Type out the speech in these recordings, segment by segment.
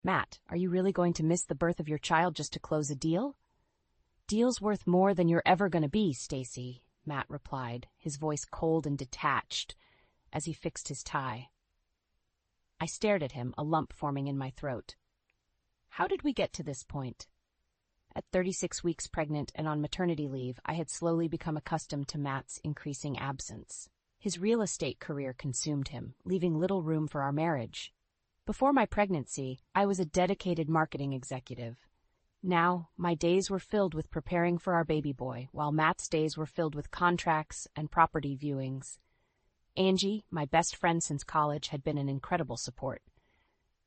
Matt, are you really going to miss the birth of your child just to close a deal? Deal's worth more than you're ever going to be, Stacy, Matt replied, his voice cold and detached as he fixed his tie. I stared at him, a lump forming in my throat. How did we get to this point? At 36 weeks pregnant and on maternity leave, I had slowly become accustomed to Matt's increasing absence. His real estate career consumed him, leaving little room for our marriage. Before my pregnancy, I was a dedicated marketing executive. Now, my days were filled with preparing for our baby boy, while Matt's days were filled with contracts and property viewings. Angie, my best friend since college, had been an incredible support.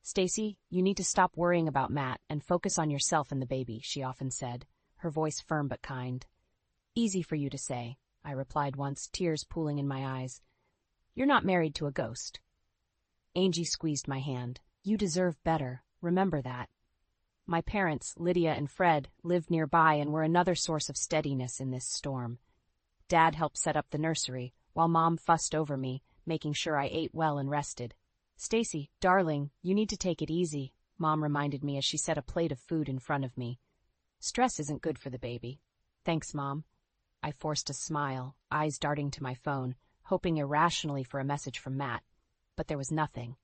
Stacy, you need to stop worrying about Matt and focus on yourself and the baby, she often said, her voice firm but kind. Easy for you to say, I replied once, tears pooling in my eyes. You're not married to a ghost. Angie squeezed my hand. You deserve better. Remember that. My parents, Lydia and Fred, lived nearby and were another source of steadiness in this storm. Dad helped set up the nursery, while Mom fussed over me, making sure I ate well and rested. Stacy, darling, you need to take it easy, Mom reminded me as she set a plate of food in front of me. Stress isn't good for the baby. Thanks, Mom. I forced a smile, eyes darting to my phone, hoping irrationally for a message from Matt. But there was nothing.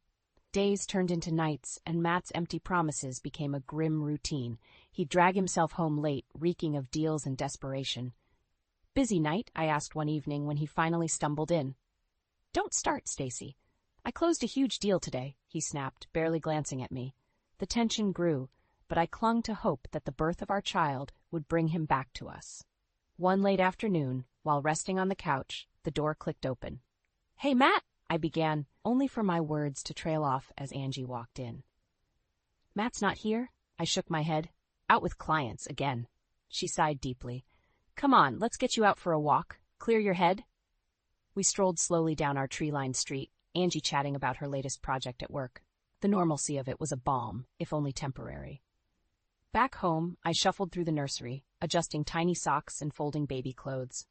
Days turned into nights, and Matt's empty promises became a grim routine. He'd drag himself home late, reeking of deals and desperation. Busy night? I asked one evening when he finally stumbled in. Don't start, Stacy. I closed a huge deal today, he snapped, barely glancing at me. The tension grew, but I clung to hope that the birth of our child would bring him back to us. One late afternoon, while resting on the couch, the door clicked open. Hey, Matt, I began, only for my words to trail off as Angie walked in. Matt's not here? I shook my head. Out with clients again. She sighed deeply. Come on, let's get you out for a walk. Clear your head. We strolled slowly down our tree-lined street, Angie chatting about her latest project at work. The normalcy of it was a balm, if only temporary. Back home, I shuffled through the nursery, adjusting tiny socks and folding baby clothes.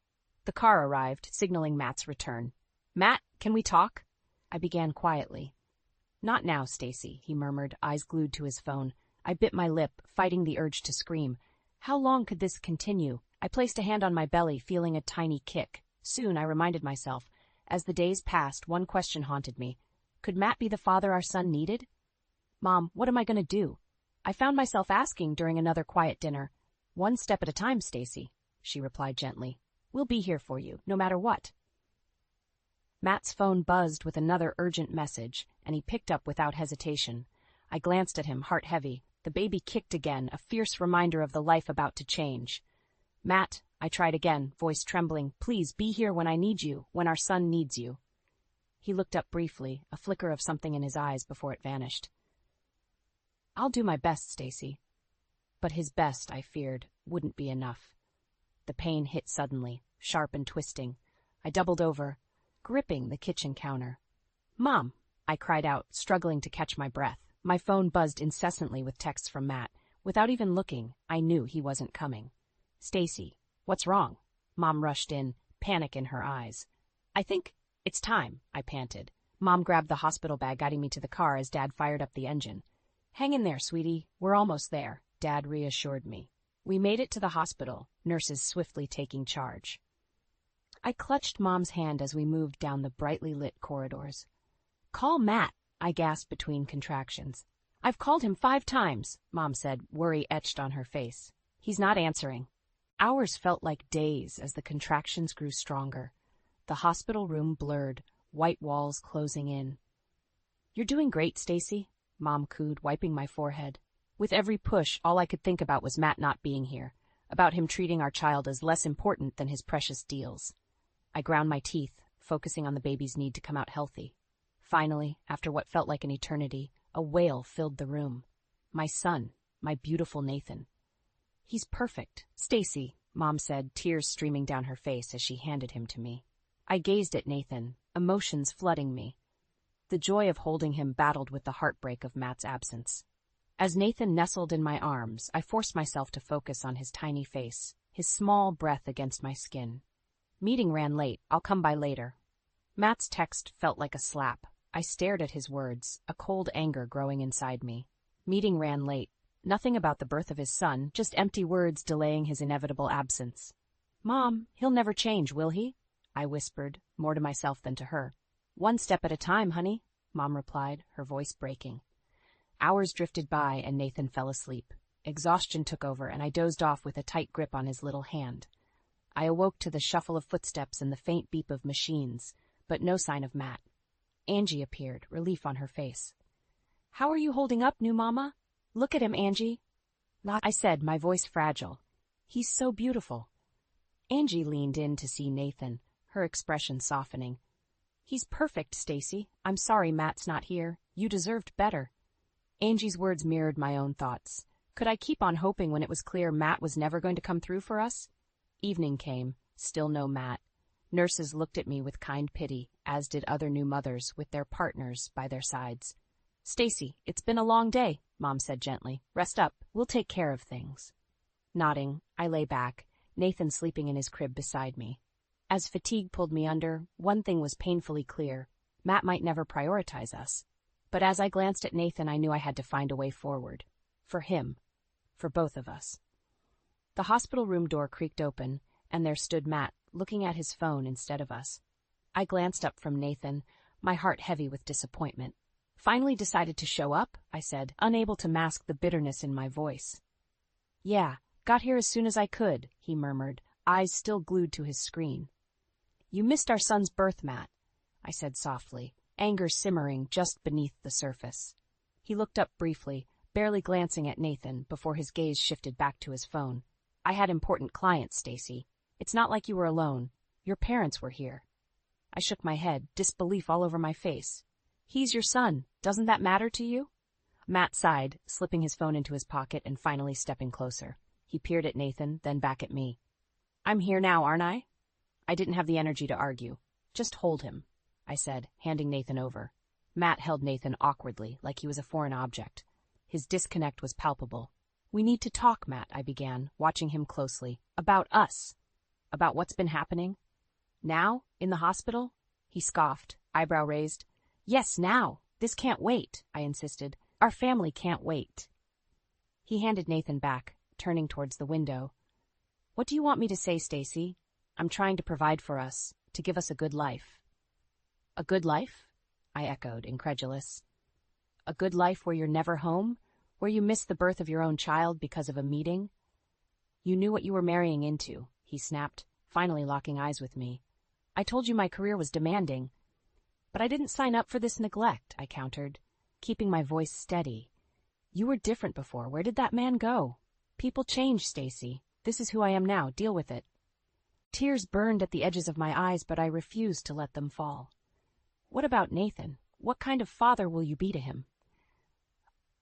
The car arrived, signaling Matt's return. Matt, can we talk? I began quietly. Not now, Stacy, he murmured, eyes glued to his phone. I bit my lip, fighting the urge to scream. How long could this continue? I placed a hand on my belly, feeling a tiny kick. Soon, I reminded myself. As the days passed, one question haunted me. Could Matt be the father our son needed? Mom, what am I going to do? I found myself asking during another quiet dinner. One step at a time, Stacy, she replied gently. We'll be here for you, no matter what. Matt's phone buzzed with another urgent message, and he picked up without hesitation. I glanced at him, heart heavy. The baby kicked again, a fierce reminder of the life about to change. Matt, I tried again, voice trembling, please be here when I need you, when our son needs you. He looked up briefly, a flicker of something in his eyes before it vanished. I'll do my best, Stacy. But his best, I feared, wouldn't be enough. The pain hit suddenly, sharp and twisting. I doubled over, gripping the kitchen counter. Mom, I cried out, struggling to catch my breath. My phone buzzed incessantly with texts from Matt. Without even looking, I knew he wasn't coming. Stacy, what's wrong? Mom rushed in, panic in her eyes. I think it's time, I panted. Mom grabbed the hospital bag, guiding me to the car as Dad fired up the engine. Hang in there, sweetie. We're almost there, Dad reassured me. We made it to the hospital, nurses swiftly taking charge. I clutched Mom's hand as we moved down the brightly lit corridors. Call Matt, I gasped between contractions. I've called him 5 times, Mom said, worry etched on her face. He's not answering. Hours felt like days as the contractions grew stronger. The hospital room blurred, white walls closing in. You're doing great, Stacy, Mom cooed, wiping my forehead. With every push, all I could think about was Matt not being here, about him treating our child as less important than his precious deals. I ground my teeth, focusing on the baby's need to come out healthy. Finally, after what felt like an eternity, a wail filled the room. My son, my beautiful Nathan. He's perfect, Stacy, Mom said, tears streaming down her face as she handed him to me. I gazed at Nathan, emotions flooding me. The joy of holding him battled with the heartbreak of Matt's absence. As Nathan nestled in my arms, I forced myself to focus on his tiny face, his small breath against my skin. Meeting ran late. I'll come by later. Matt's text felt like a slap. I stared at his words, a cold anger growing inside me. Meeting ran late. Nothing about the birth of his son, just empty words delaying his inevitable absence. "Mom, he'll never change, will he?" I whispered, more to myself than to her. "One step at a time, honey," Mom replied, her voice breaking. Hours drifted by and Nathan fell asleep. Exhaustion took over and I dozed off with a tight grip on his little hand. I awoke to the shuffle of footsteps and the faint beep of machines, but no sign of Matt. Angie appeared, relief on her face. "How are you holding up, new mama? Look at him, Angie," I said, my voice fragile. "He's so beautiful." Angie leaned in to see Nathan, her expression softening. "He's perfect, Stacy. I'm sorry Matt's not here. You deserved better." Angie's words mirrored my own thoughts. Could I keep on hoping when it was clear Matt was never going to come through for us? Evening came, still no Matt. Nurses looked at me with kind pity, as did other new mothers with their partners by their sides. "Stacy, it's been a long day," Mom said gently. "Rest up. We'll take care of things." Nodding, I lay back, Nathan sleeping in his crib beside me. As fatigue pulled me under, one thing was painfully clear. Matt might never prioritize us. But as I glanced at Nathan, I knew I had to find a way forward. For him. For both of us. The hospital room door creaked open, and there stood Matt, looking at his phone instead of us. I glanced up from Nathan, my heart heavy with disappointment. "Finally decided to show up?" I said, unable to mask the bitterness in my voice. "Yeah, got here as soon as I could," he murmured, eyes still glued to his screen. "You missed our son's birth, Matt," I said softly, anger simmering just beneath the surface. He looked up briefly, barely glancing at Nathan before his gaze shifted back to his phone. "I had important clients, Stacy. It's not like you were alone. Your parents were here." I shook my head, disbelief all over my face. "He's your son. Doesn't that matter to you?" Matt sighed, slipping his phone into his pocket and finally stepping closer. He peered at Nathan, then back at me. "I'm here now, aren't I?" I didn't have the energy to argue. "Just hold him," I said, handing Nathan over. Matt held Nathan awkwardly, like he was a foreign object. His disconnect was palpable. "We need to talk, Matt," I began, watching him closely. "About us. About what's been happening." "Now? In the hospital?" He scoffed, eyebrow raised. "Yes, now. This can't wait," I insisted. "Our family can't wait." He handed Nathan back, turning towards the window. "What do you want me to say, Stacy? I'm trying to provide for us, to give us a good life." "A good life?" I echoed, incredulous. "A good life where you're never home? Where you miss the birth of your own child because of a meeting?" "You knew what you were marrying into," he snapped, finally locking eyes with me. "I told you my career was demanding." "But I didn't sign up for this neglect," I countered, keeping my voice steady. "You were different before. Where did that man go? People change, Stacy. This is who I am now. Deal with it." Tears burned at the edges of my eyes, but I refused to let them fall. "What about Nathan? What kind of father will you be to him?"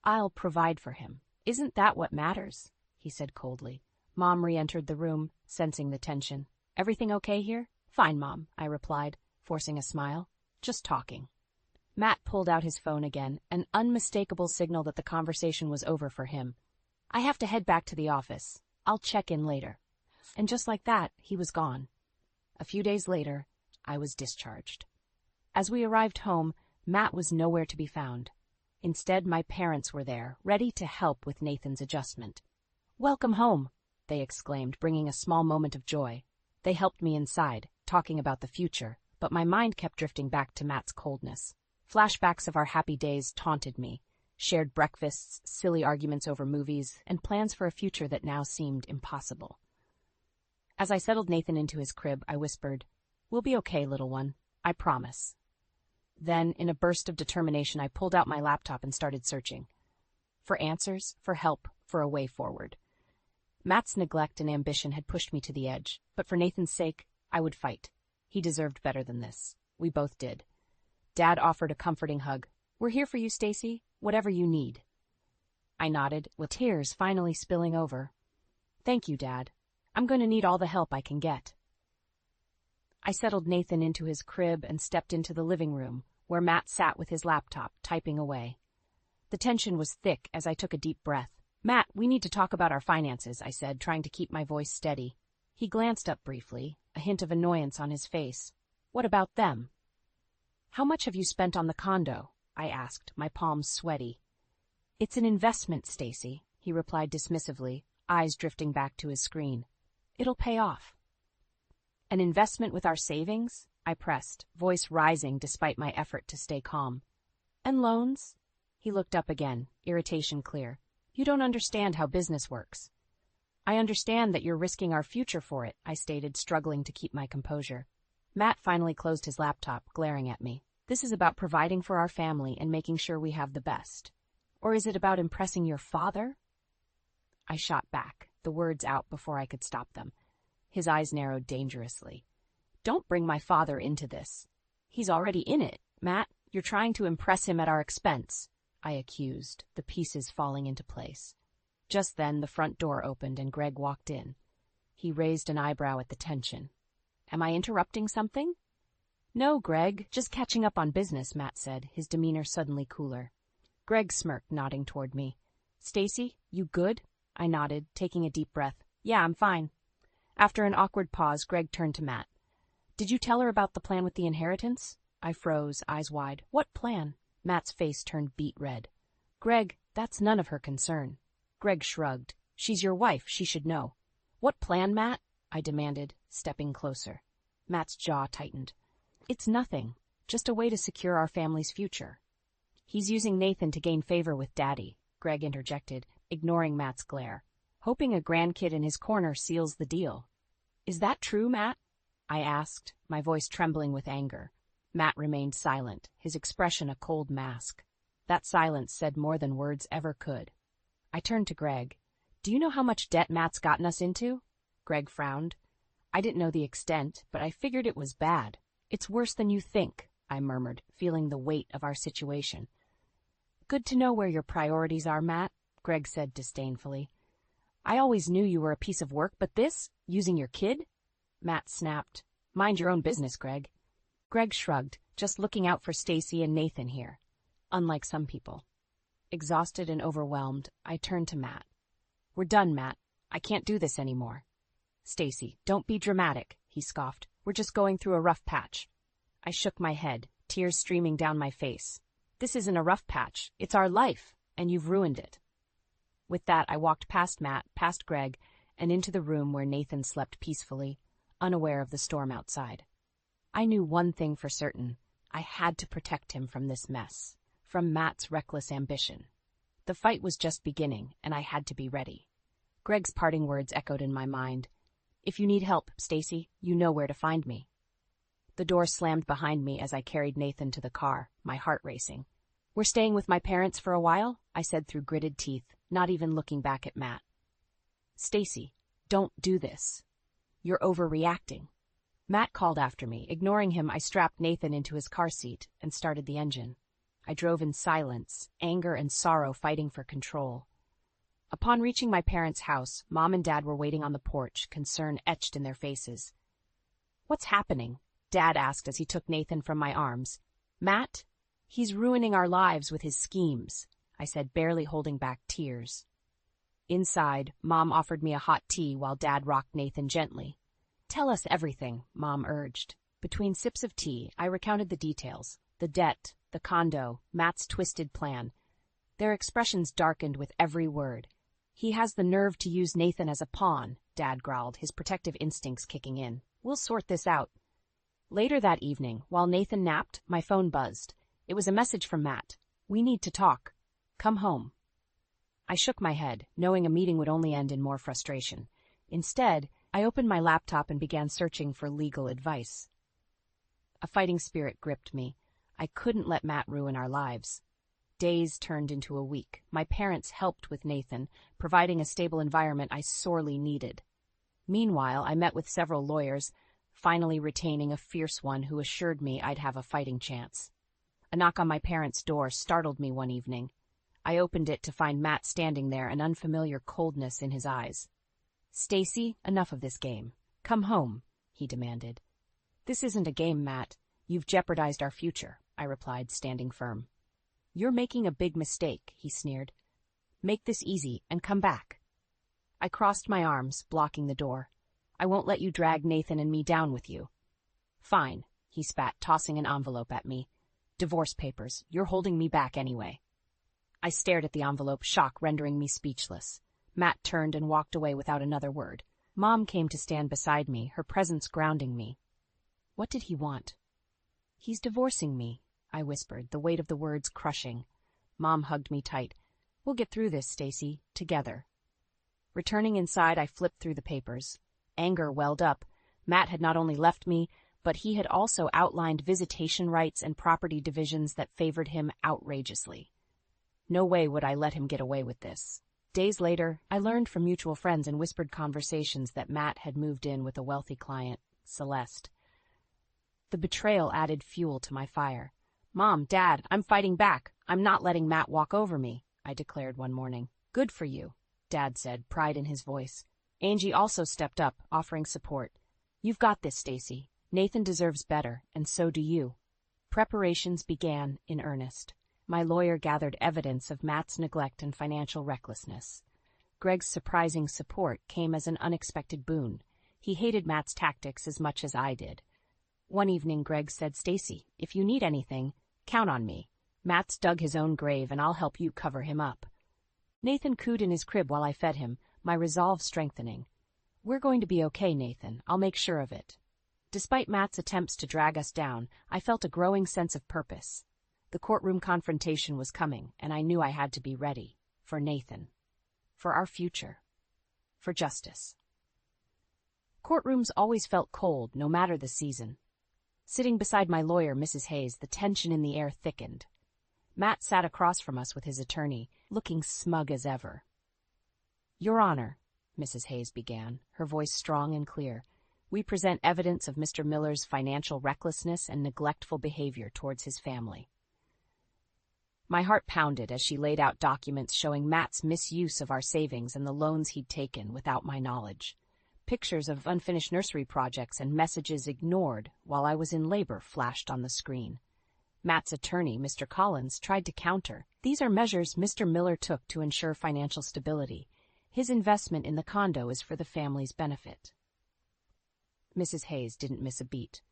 "I'll provide for him. Isn't that what matters?" he said coldly. Mom re-entered the room, sensing the tension. "Everything okay here?" "Fine, Mom," I replied, forcing a smile. "Just talking." Matt pulled out his phone again, an unmistakable signal that the conversation was over for him. "I have to head back to the office. I'll check in later." And just like that, he was gone. A few days later, I was discharged. As we arrived home, Matt was nowhere to be found. Instead, my parents were there, ready to help with Nathan's adjustment. "Welcome home," they exclaimed, bringing a small moment of joy. They helped me inside, talking about the future, but my mind kept drifting back to Matt's coldness. Flashbacks of our happy days taunted me, shared breakfasts, silly arguments over movies, and plans for a future that now seemed impossible. As I settled Nathan into his crib, I whispered, "We'll be okay, little one. I promise." Then, in a burst of determination, I pulled out my laptop and started searching. For answers, for help, for a way forward. Matt's neglect and ambition had pushed me to the edge, but for Nathan's sake, I would fight. He deserved better than this. We both did. Dad offered a comforting hug. "We're here for you, Stacy, whatever you need." I nodded, with tears finally spilling over. "Thank you, Dad. I'm going to need all the help I can get." I settled Nathan into his crib and stepped into the living room, where Matt sat with his laptop, typing away. The tension was thick as I took a deep breath. "Matt, we need to talk about our finances," I said, trying to keep my voice steady. He glanced up briefly, a hint of annoyance on his face. "What about them?" "How much have you spent on the condo?" I asked, my palms sweaty. It's an investment, Stacy, he replied dismissively, eyes drifting back to his screen. It'll pay off. An investment with our savings? I pressed, voice rising despite my effort to stay calm. And loans? He looked up again, irritation clear. You don't understand how business works. I understand that you're risking our future for it, I stated, struggling to keep my composure. Matt finally closed his laptop, glaring at me. This is about providing for our family and making sure we have the best. Or is it about impressing your father? I shot back, the words out before I could stop them. His eyes narrowed dangerously. Don't bring my father into this. He's already in it, Matt. You're trying to impress him at our expense, I accused, the pieces falling into place. Just then, the front door opened and Greg walked in. He raised an eyebrow at the tension. Am I interrupting something? No, Greg, just catching up on business, Matt said, his demeanor suddenly cooler. Greg smirked, nodding toward me. Stacy, you good? I nodded, taking a deep breath. Yeah, I'm fine. After an awkward pause, Greg turned to Matt. Did you tell her about the plan with the inheritance? I froze, eyes wide. What plan? Matt's face turned beet red. Greg, that's none of her concern. Greg shrugged. She's your wife, she should know. What plan, Matt? I demanded, stepping closer. Matt's jaw tightened. It's nothing, just a way to secure our family's future. He's using Nathan to gain favor with Daddy, Greg interjected, ignoring Matt's glare. Hoping a grandkid in his corner seals the deal. Is that true, Matt? I asked, my voice trembling with anger. Matt remained silent, his expression a cold mask. That silence said more than words ever could. I turned to Greg. Do you know how much debt Matt's gotten us into? Greg frowned. I didn't know the extent, but I figured it was bad. It's worse than you think, I murmured, feeling the weight of our situation. Good to know where your priorities are, Matt, Greg said disdainfully. I always knew you were a piece of work, but this, using your kid? Matt snapped. Mind your own business, Greg. Greg shrugged, just looking out for Stacy and Nathan here. Unlike some people. Exhausted and overwhelmed, I turned to Matt. We're done, Matt. I can't do this anymore. Stacy, don't be dramatic, he scoffed. We're just going through a rough patch. I shook my head, tears streaming down my face. This isn't a rough patch. It's our life, and you've ruined it. With that, I walked past Matt, past Greg, and into the room where Nathan slept peacefully, unaware of the storm outside. I knew one thing for certain. I had to protect him from this mess, from Matt's reckless ambition. The fight was just beginning, and I had to be ready. Greg's parting words echoed in my mind. If you need help, Stacy, you know where to find me. The door slammed behind me as I carried Nathan to the car, my heart racing. We're staying with my parents for a while, I said through gritted teeth, not even looking back at Matt. Stacy, don't do this. You're overreacting. Matt called after me. Ignoring him, I strapped Nathan into his car seat and started the engine. I drove in silence, anger and sorrow fighting for control. Upon reaching my parents' house, Mom and Dad were waiting on the porch, concern etched in their faces. What's happening? Dad asked as he took Nathan from my arms. Matt? He's ruining our lives with his schemes, I said, barely holding back tears. Inside, Mom offered me a hot tea while Dad rocked Nathan gently. Tell us everything, Mom urged. Between sips of tea, I recounted the details. The debt, the condo, Matt's twisted plan. Their expressions darkened with every word. He has the nerve to use Nathan as a pawn, Dad growled, his protective instincts kicking in. We'll sort this out. Later that evening, while Nathan napped, my phone buzzed. It was a message from Matt. We need to talk. Come home. I shook my head, knowing a meeting would only end in more frustration. Instead, I opened my laptop and began searching for legal advice. A fighting spirit gripped me. I couldn't let Matt ruin our lives. Days turned into a week. My parents helped with Nathan, providing a stable environment I sorely needed. Meanwhile, I met with several lawyers, finally retaining a fierce one who assured me I'd have a fighting chance. A knock on my parents' door startled me one evening. I opened it to find Matt standing there, an unfamiliar coldness in his eyes. Stacy, enough of this game. Come home, he demanded. This isn't a game, Matt. You've jeopardized our future, I replied, standing firm. You're making a big mistake, he sneered. Make this easy and come back. I crossed my arms, blocking the door. I won't let you drag Nathan and me down with you. Fine, he spat, tossing an envelope at me. Divorce papers. You're holding me back anyway. I stared at the envelope, shock rendering me speechless. Matt turned and walked away without another word. Mom came to stand beside me, her presence grounding me. What did he want? He's divorcing me, I whispered, the weight of the words crushing. Mom hugged me tight. We'll get through this, Stacy, together. Returning inside, I flipped through the papers. Anger welled up. Matt had not only left me, but he had also outlined visitation rights and property divisions that favored him outrageously. No way would I let him get away with this. Days later, I learned from mutual friends in whispered conversations that Matt had moved in with a wealthy client, Celeste. The betrayal added fuel to my fire. Mom, Dad, I'm fighting back. I'm not letting Matt walk over me, I declared one morning. Good for you, Dad said, pride in his voice. Angie also stepped up, offering support. You've got this, Stacy. Nathan deserves better, and so do you. Preparations began in earnest. My lawyer gathered evidence of Matt's neglect and financial recklessness. Greg's surprising support came as an unexpected boon. He hated Matt's tactics as much as I did. One evening, Greg said, Stacy, if you need anything, count on me. Matt's dug his own grave, and I'll help you cover him up. Nathan cooed in his crib while I fed him, my resolve strengthening. We're going to be okay, Nathan. I'll make sure of it. Despite Matt's attempts to drag us down, I felt a growing sense of purpose. The courtroom confrontation was coming, and I knew I had to be ready. For Nathan. For our future. For justice. Courtrooms always felt cold, no matter the season. Sitting beside my lawyer, Mrs. Hayes, the tension in the air thickened. Matt sat across from us with his attorney, looking smug as ever. Your Honor, Mrs. Hayes began, her voice strong and clear, we present evidence of Mr. Miller's financial recklessness and neglectful behavior towards his family. My heart pounded as she laid out documents showing Matt's misuse of our savings and the loans he'd taken without my knowledge. Pictures of unfinished nursery projects and messages ignored while I was in labor flashed on the screen. Matt's attorney, Mr. Collins, tried to counter. These are measures Mr. Miller took to ensure financial stability. His investment in the condo is for the family's benefit. Mrs. Hayes didn't miss a beat.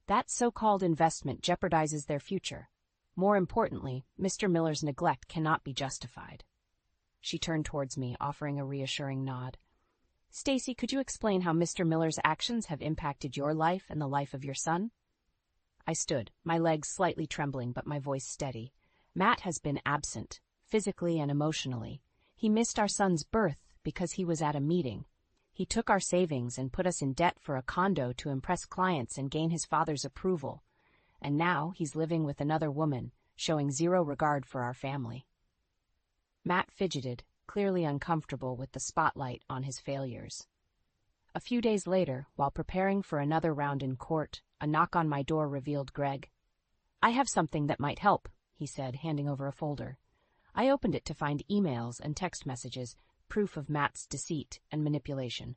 That so-called investment jeopardizes their future. More importantly, Mr. Miller's neglect cannot be justified. She turned towards me, offering a reassuring nod. Stacy, could you explain how Mr. Miller's actions have impacted your life and the life of your son? I stood, my legs slightly trembling but my voice steady. Matt has been absent, physically and emotionally. He missed our son's birth because he was at a meeting. He took our savings and put us in debt for a condo to impress clients and gain his father's approval. And now he's living with another woman, showing zero regard for our family. Matt fidgeted, clearly uncomfortable with the spotlight on his failures. A few days later, while preparing for another round in court, a knock on my door revealed Greg. I have something that might help, he said, handing over a folder. I opened it to find emails and text messages, proof of Matt's deceit and manipulation.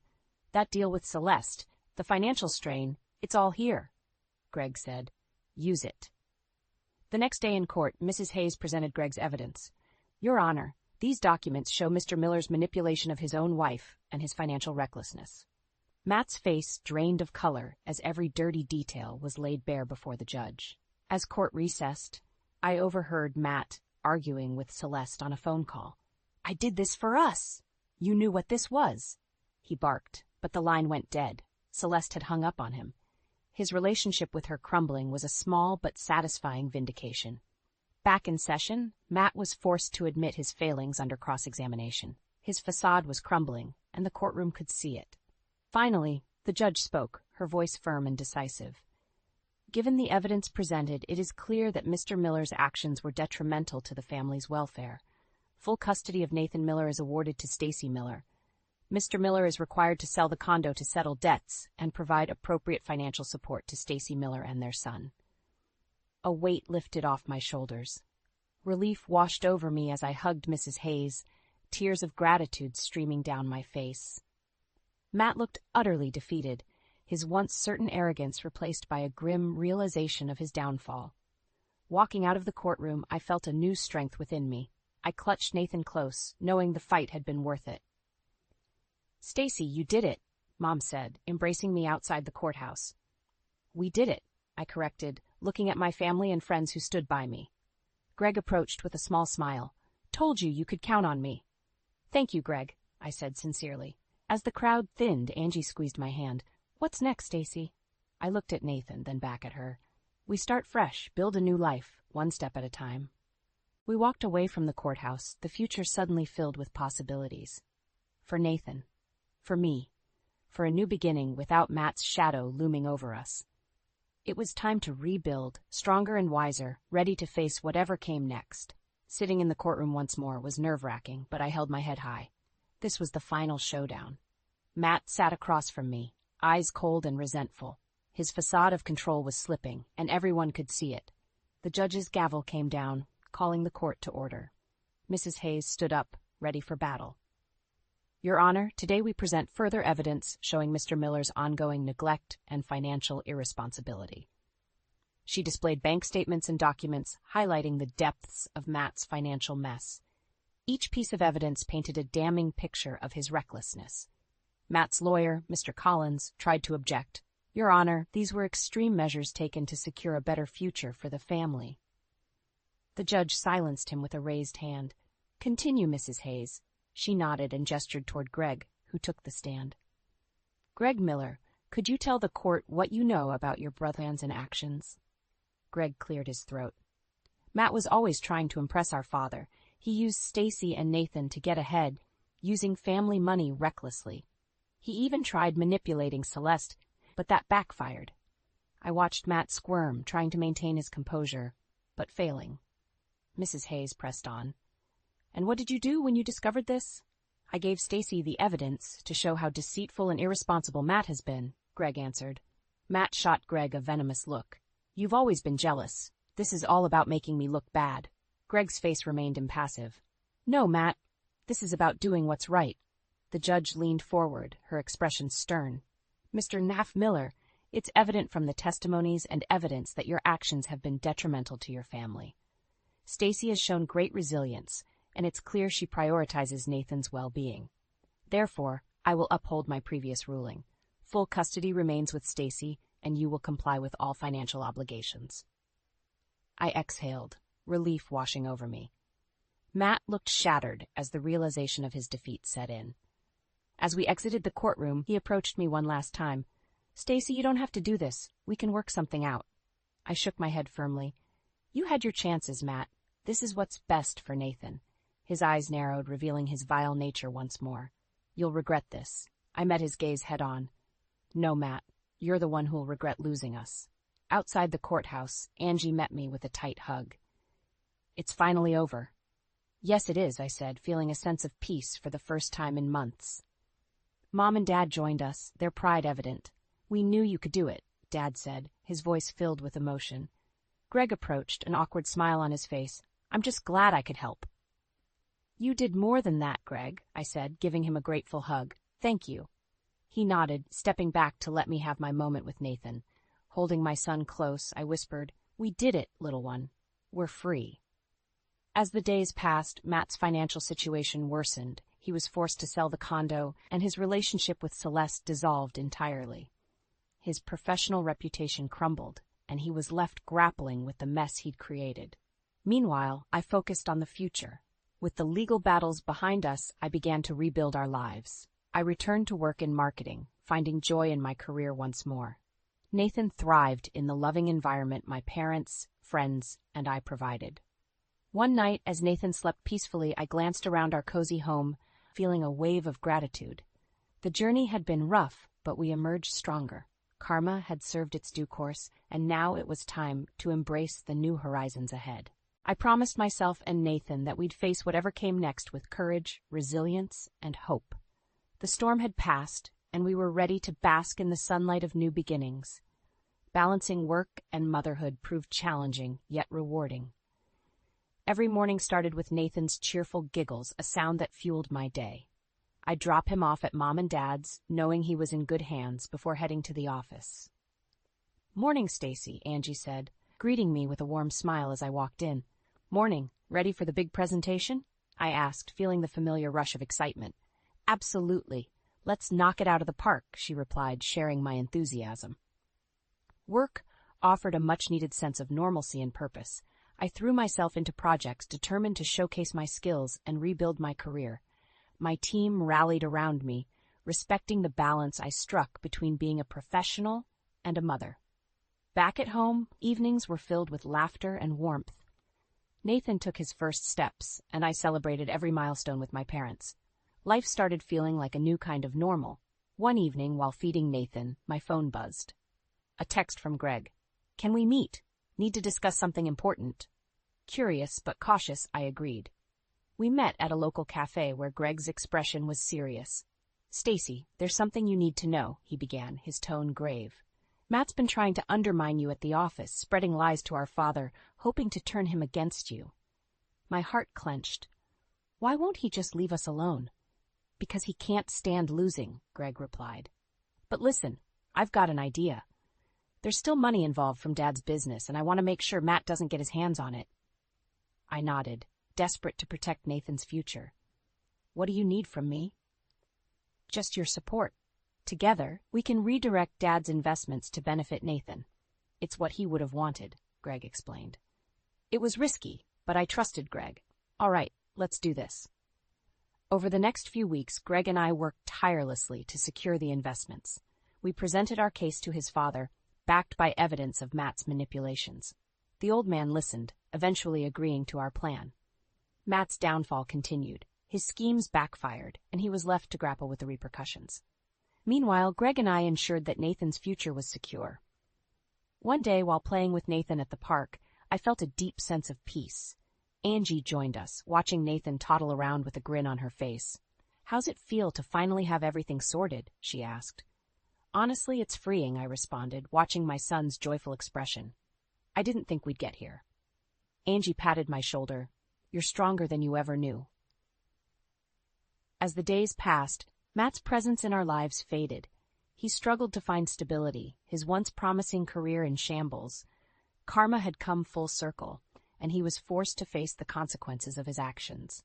That deal with Celeste, the financial strain, it's all here, Greg said. Use it. The next day in court, Mrs. Hayes presented Greg's evidence. Your Honor, these documents show Mr. Miller's manipulation of his own wife and his financial recklessness. Matt's face drained of color as every dirty detail was laid bare before the judge. As court recessed, I overheard Matt arguing with Celeste on a phone call. I did this for us. You knew what this was. He barked, but the line went dead. Celeste had hung up on him. His relationship with her crumbling was a small but satisfying vindication. Back in session, Matt was forced to admit his failings under cross-examination. His facade was crumbling, and the courtroom could see it. Finally, the judge spoke, her voice firm and decisive. Given the evidence presented, it is clear that Mr. Miller's actions were detrimental to the family's welfare. Full custody of Nathan Miller is awarded to Stacy Miller. Mr. Miller is required to sell the condo to settle debts and provide appropriate financial support to Stacy Miller and their son. A weight lifted off my shoulders. Relief washed over me as I hugged Mrs. Hayes, tears of gratitude streaming down my face. Matt looked utterly defeated, his once certain arrogance replaced by a grim realization of his downfall. Walking out of the courtroom, I felt a new strength within me. I clutched Nathan close, knowing the fight had been worth it. Stacy, you did it, Mom said, embracing me outside the courthouse. We did it, I corrected, looking at my family and friends who stood by me. Greg approached with a small smile. Told you you could count on me. Thank you, Greg, I said sincerely. As the crowd thinned, Angie squeezed my hand. What's next, Stacy? I looked at Nathan, then back at her. We start fresh, build a new life, one step at a time. We walked away from the courthouse, the future suddenly filled with possibilities. For Nathan. For me. For a new beginning without Matt's shadow looming over us. It was time to rebuild, stronger and wiser, ready to face whatever came next. Sitting in the courtroom once more was nerve-wracking, but I held my head high. This was the final showdown. Matt sat across from me, eyes cold and resentful. His facade of control was slipping, and everyone could see it. The judge's gavel came down, calling the court to order. Mrs. Hayes stood up, ready for battle. Your Honor, today we present further evidence showing Mr. Miller's ongoing neglect and financial irresponsibility. She displayed bank statements and documents highlighting the depths of Matt's financial mess. Each piece of evidence painted a damning picture of his recklessness. Matt's lawyer, Mr. Collins, tried to object. Your Honor, these were extreme measures taken to secure a better future for the family. The judge silenced him with a raised hand. Continue, Mrs. Hayes. She nodded and gestured toward Greg, who took the stand. Greg Miller, could you tell the court what you know about your brother's actions? Greg cleared his throat. Matt was always trying to impress our father. He used Stacy and Nathan to get ahead, using family money recklessly. He even tried manipulating Celeste, but that backfired. I watched Matt squirm, trying to maintain his composure, but failing. Mrs. Hayes pressed on. And what did you do when you discovered this? I gave Stacy the evidence to show how deceitful and irresponsible Matt has been, Greg answered. Matt shot Greg a venomous look. You've always been jealous. This is all about making me look bad. Greg's face remained impassive. No, Matt. This is about doing what's right. The judge leaned forward, her expression stern. Mr. Naff Miller, it's evident from the testimonies and evidence that your actions have been detrimental to your family. Stacy has shown great resilience, and it's clear she prioritizes Nathan's well-being. Therefore, I will uphold my previous ruling. Full custody remains with Stacy, and you will comply with all financial obligations. I exhaled, relief washing over me. Matt looked shattered as the realization of his defeat set in. As we exited the courtroom, he approached me one last time. Stacy, you don't have to do this. We can work something out. I shook my head firmly. You had your chances, Matt. This is what's best for Nathan. His eyes narrowed, revealing his vile nature once more. You'll regret this. I met his gaze head-on. No, Matt. You're the one who'll regret losing us. Outside the courthouse, Angie met me with a tight hug. It's finally over. Yes, it is, I said, feeling a sense of peace for the first time in months. Mom and Dad joined us, their pride evident. We knew you could do it, Dad said, his voice filled with emotion. Greg approached, an awkward smile on his face. I'm just glad I could help. You did more than that, Greg, I said, giving him a grateful hug. Thank you. He nodded, stepping back to let me have my moment with Nathan. Holding my son close, I whispered, We did it, little one. We're free. As the days passed, Matt's financial situation worsened. He was forced to sell the condo, and his relationship with Celeste dissolved entirely. His professional reputation crumbled, and he was left grappling with the mess he'd created. Meanwhile, I focused on the future. With the legal battles behind us, I began to rebuild our lives. I returned to work in marketing, finding joy in my career once more. Nathan thrived in the loving environment my parents, friends, and I provided. One night, as Nathan slept peacefully, I glanced around our cozy home, feeling a wave of gratitude. The journey had been rough, but we emerged stronger. Karma had served its due course, and now it was time to embrace the new horizons ahead. I promised myself and Nathan that we'd face whatever came next with courage, resilience, and hope. The storm had passed, and we were ready to bask in the sunlight of new beginnings. Balancing work and motherhood proved challenging, yet rewarding. Every morning started with Nathan's cheerful giggles, a sound that fueled my day. I'd drop him off at Mom and Dad's, knowing he was in good hands, before heading to the office. Morning, Stacy, Angie said, greeting me with a warm smile as I walked in. Morning. Ready for the big presentation? I asked, feeling the familiar rush of excitement. Absolutely. Let's knock it out of the park, she replied, sharing my enthusiasm. Work offered a much-needed sense of normalcy and purpose. I threw myself into projects determined to showcase my skills and rebuild my career. My team rallied around me, respecting the balance I struck between being a professional and a mother. Back at home, evenings were filled with laughter and warmth. Nathan took his first steps, and I celebrated every milestone with my parents. Life started feeling like a new kind of normal. One evening, while feeding Nathan, my phone buzzed. A text from Greg. "Can we meet? Need to discuss something important." Curious but cautious, I agreed. We met at a local cafe where Greg's expression was serious. "Stacy, there's something you need to know," he began, his tone grave. "Matt's been trying to undermine you at the office, spreading lies to our father, hoping to turn him against you." My heart clenched. "Why won't he just leave us alone?" "Because he can't stand losing," Greg replied. "But listen, I've got an idea. There's still money involved from Dad's business, and I want to make sure Matt doesn't get his hands on it." I nodded, desperate to protect Nathan's future. "What do you need from me?" "Just your support. Together, we can redirect Dad's investments to benefit Nathan. It's what he would have wanted," Greg explained. It was risky, but I trusted Greg. "All right, let's do this." Over the next few weeks, Greg and I worked tirelessly to secure the investments. We presented our case to his father, backed by evidence of Matt's manipulations. The old man listened, eventually agreeing to our plan. Matt's downfall continued. His schemes backfired, and he was left to grapple with the repercussions. Meanwhile, Greg and I ensured that Nathan's future was secure. One day, while playing with Nathan at the park, I felt a deep sense of peace. Angie joined us, watching Nathan toddle around with a grin on her face. "How's it feel to finally have everything sorted?" she asked. "Honestly, it's freeing," I responded, watching my son's joyful expression. "I didn't think we'd get here." Angie patted my shoulder. "You're stronger than you ever knew." As the days passed, Matt's presence in our lives faded. He struggled to find stability, his once promising career in shambles. Karma had come full circle, and he was forced to face the consequences of his actions.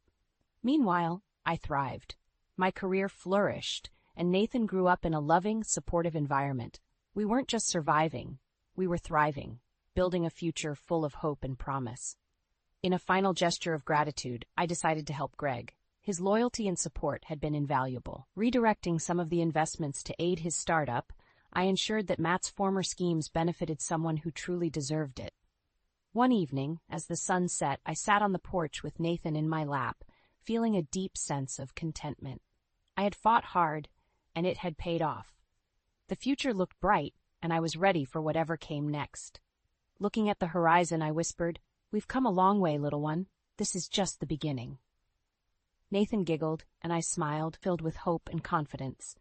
Meanwhile, I thrived. My career flourished, and Nathan grew up in a loving, supportive environment. We weren't just surviving, we were thriving, building a future full of hope and promise. In a final gesture of gratitude, I decided to help Greg. His loyalty and support had been invaluable. Redirecting some of the investments to aid his startup, I ensured that Matt's former schemes benefited someone who truly deserved it. One evening, as the sun set, I sat on the porch with Nathan in my lap, feeling a deep sense of contentment. I had fought hard, and it had paid off. The future looked bright, and I was ready for whatever came next. Looking at the horizon, I whispered, "We've come a long way, little one. This is just the beginning." Nathan giggled, and I smiled, filled with hope and confidence.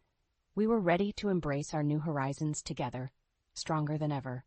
We were ready to embrace our new horizons together, stronger than ever.